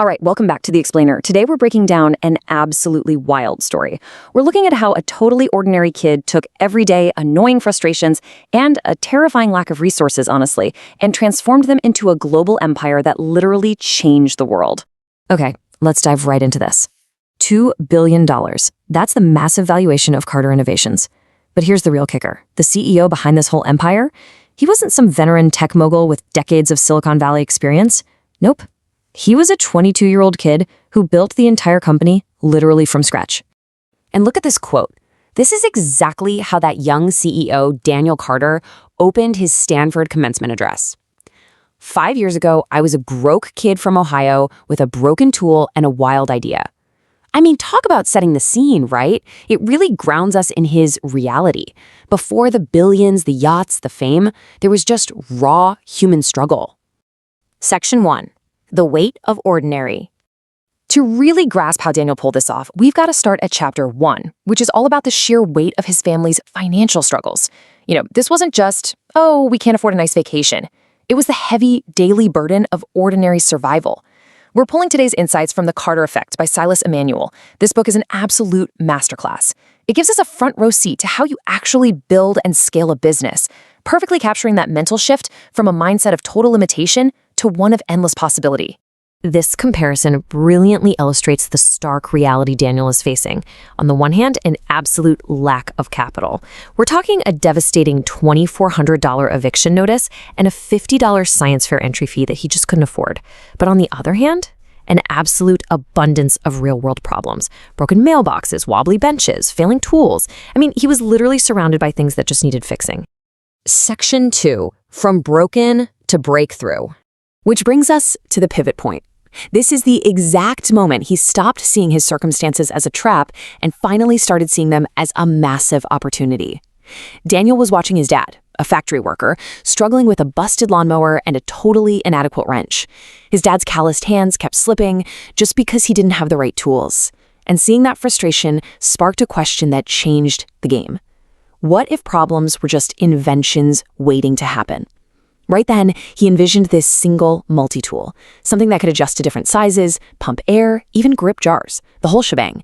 All right, welcome back to The Explainer. Today we're breaking down an absolutely wild story. We're looking at how a totally ordinary kid took everyday, annoying frustrations and a terrifying lack of resources, honestly, and transformed them into a global empire that literally changed the world. Okay, let's dive right into this. $2 billion. That's the massive valuation of Carter Innovations. But here's the real kicker. The CEO behind this whole empire, he wasn't some veteran tech mogul with decades of Silicon Valley experience. Nope. He was a 22-year-old kid who built the entire company literally from scratch. And look at this quote. This is exactly how that young CEO, Daniel Carter, opened his Stanford commencement address. 5 years ago, I was a broke kid from Ohio with a broken tool and a wild idea. I mean, talk about setting the scene, right? It really grounds us in his reality. Before the billions, the yachts, the fame, there was just raw human struggle. Section 1. The weight of ordinary. To really grasp how Daniel pulled this off, we've got to start at chapter 1, which is all about the sheer weight of his family's financial struggles. This wasn't just, oh, we can't afford a nice vacation. It was the heavy daily burden of ordinary survival. We're pulling today's insights from The Carter Effect by Silas Emanuel. This book is an absolute masterclass. It gives us a front row seat to how you actually build and scale a business, perfectly capturing that mental shift from a mindset of total limitation to one of endless possibility. This comparison brilliantly illustrates the stark reality Daniel is facing. On the one hand, an absolute lack of capital. We're talking a devastating $2,400 eviction notice and a $50 science fair entry fee that he just couldn't afford. But on the other hand, an absolute abundance of real-world problems. Broken mailboxes, wobbly benches, failing tools. I mean, he was literally surrounded by things that just needed fixing. Section 2, from broken to breakthrough. Which brings us to the pivot point. This is the exact moment he stopped seeing his circumstances as a trap and finally started seeing them as a massive opportunity. Daniel was watching his dad, a factory worker, struggling with a busted lawnmower and a totally inadequate wrench. His dad's calloused hands kept slipping just because he didn't have the right tools. And seeing that frustration sparked a question that changed the game. What if problems were just inventions waiting to happen? Right then, he envisioned this single multi-tool, something that could adjust to different sizes, pump air, even grip jars, the whole shebang.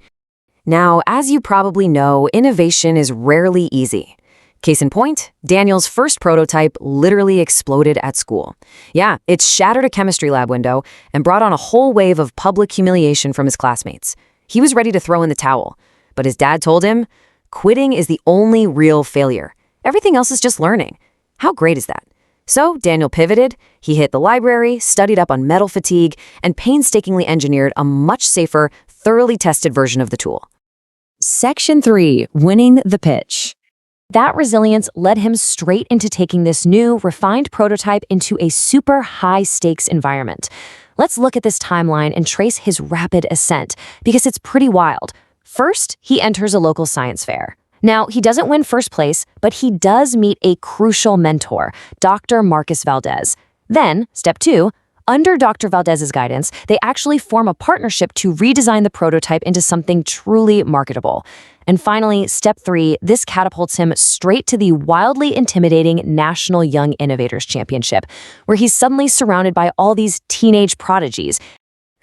Now, as you probably know, innovation is rarely easy. Case in point, Daniel's first prototype literally exploded at school. Yeah, it shattered a chemistry lab window and brought on a whole wave of public humiliation from his classmates. He was ready to throw in the towel, but his dad told him, quitting is the only real failure. Everything else is just learning. How great is that? So Daniel pivoted, he hit the library, studied up on metal fatigue, and painstakingly engineered a much safer, thoroughly tested version of the tool. Section 3, winning the pitch. That resilience led him straight into taking this new, refined prototype into a super high-stakes environment. Let's look at this timeline and trace his rapid ascent, because it's pretty wild. First, he enters a local science fair. Now, he doesn't win first place, but he does meet a crucial mentor, Dr. Marcus Valdez. Then, step 2, under Dr. Valdez's guidance, they actually form a partnership to redesign the prototype into something truly marketable. And finally, step 3, this catapults him straight to the wildly intimidating National Young Innovators Championship, where he's suddenly surrounded by all these teenage prodigies.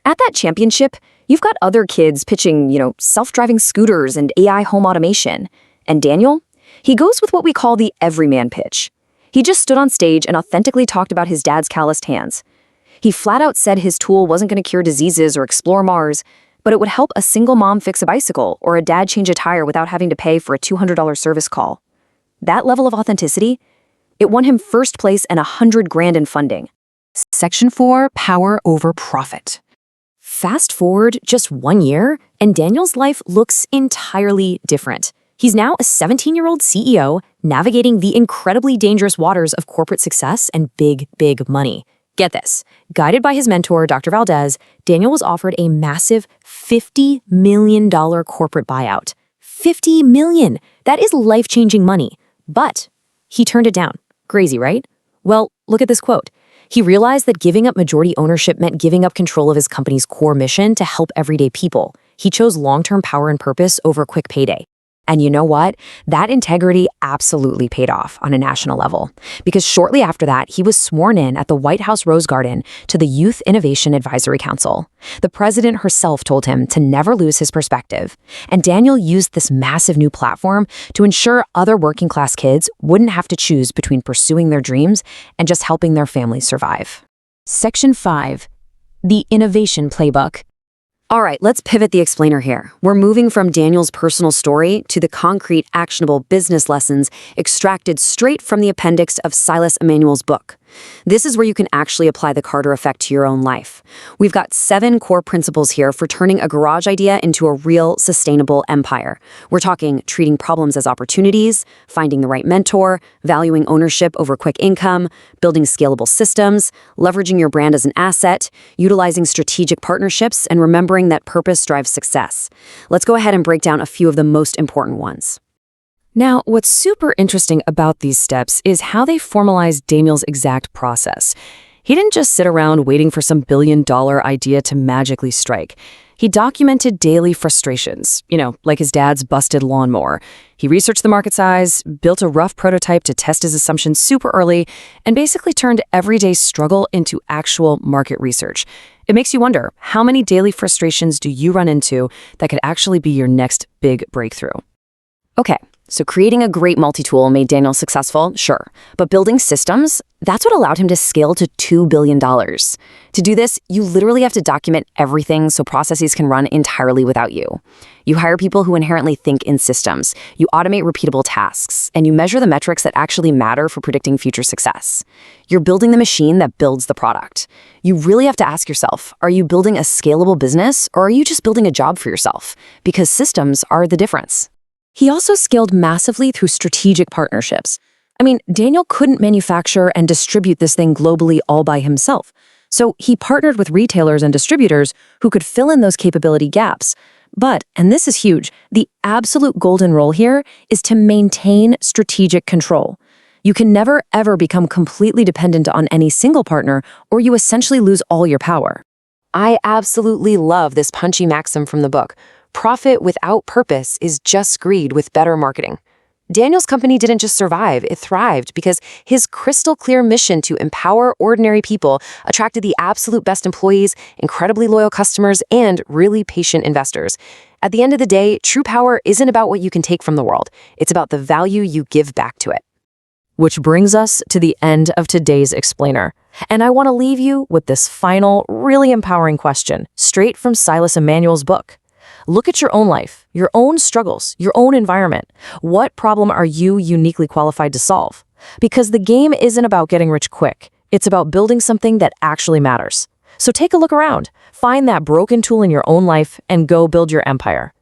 At that championship, you've got other kids pitching, self-driving scooters and AI home automation. And Daniel? He goes with what we call the everyman pitch. He just stood on stage and authentically talked about his dad's calloused hands. He flat out said his tool wasn't going to cure diseases or explore Mars, but it would help a single mom fix a bicycle or a dad change a tire without having to pay for a $200 service call. That level of authenticity, it won him first place and $100,000 in funding. Section 4, power over profit. Fast forward just 1 year, and Daniel's life looks entirely different. He's now a 17-year-old CEO navigating the incredibly dangerous waters of corporate success and big, big money. Get this. Guided by his mentor, Dr. Valdez, Daniel was offered a massive $50 million corporate buyout. $50 million! That is life-changing money. But he turned it down. Crazy, right? Well, look at this quote. He realized that giving up majority ownership meant giving up control of his company's core mission to help everyday people. He chose long-term power and purpose over quick payday. And you know what? That integrity absolutely paid off on a national level. Because shortly after that, he was sworn in at the White House Rose Garden to the Youth Innovation Advisory Council. The president herself told him to never lose his perspective. And Daniel used this massive new platform to ensure other working class kids wouldn't have to choose between pursuing their dreams and just helping their families survive. Section 5. The Innovation Playbook. All right, let's pivot the explainer here. We're moving from Daniel's personal story to the concrete, actionable business lessons extracted straight from the appendix of Silas Emanuel's book. This is where you can actually apply the Carter effect to your own life. We've got 7 core principles here for turning a garage idea into a real, sustainable empire. We're talking treating problems as opportunities, finding the right mentor, valuing ownership over quick income, building scalable systems, leveraging your brand as an asset, utilizing strategic partnerships, and remembering that purpose drives success. Let's go ahead and break down a few of the most important ones. Now, what's super interesting about these steps is how they formalize Daniel's exact process. He didn't just sit around waiting for some billion-dollar idea to magically strike. He documented daily frustrations, like his dad's busted lawnmower. He researched the market size, built a rough prototype to test his assumptions super early, and basically turned everyday struggle into actual market research. It makes you wonder, how many daily frustrations do you run into that could actually be your next big breakthrough? Okay. So creating a great multi-tool made Daniel successful, sure. But building systems, that's what allowed him to scale to $2 billion. To do this, you literally have to document everything so processes can run entirely without you. You hire people who inherently think in systems, you automate repeatable tasks, and you measure the metrics that actually matter for predicting future success. You're building the machine that builds the product. You really have to ask yourself, are you building a scalable business or are you just building a job for yourself? Because systems are the difference. He also scaled massively through strategic partnerships. Daniel couldn't manufacture and distribute this thing globally all by himself. So he partnered with retailers and distributors who could fill in those capability gaps. But, and this is huge, the absolute golden rule here is to maintain strategic control. You can never, ever become completely dependent on any single partner, or you essentially lose all your power. I absolutely love this punchy maxim from the book. Profit without purpose is just greed with better marketing. Daniel's company didn't just survive, it thrived because his crystal clear mission to empower ordinary people attracted the absolute best employees, incredibly loyal customers, and really patient investors. At the end of the day, true power isn't about what you can take from the world. It's about the value you give back to it. Which brings us to the end of today's explainer. And I want to leave you with this final, really empowering question, straight from Silas Emanuel's book. Look at your own life, your own struggles, your own environment. What problem are you uniquely qualified to solve? Because the game isn't about getting rich quick. It's about building something that actually matters. So take a look around, find that broken tool in your own life, and go build your empire.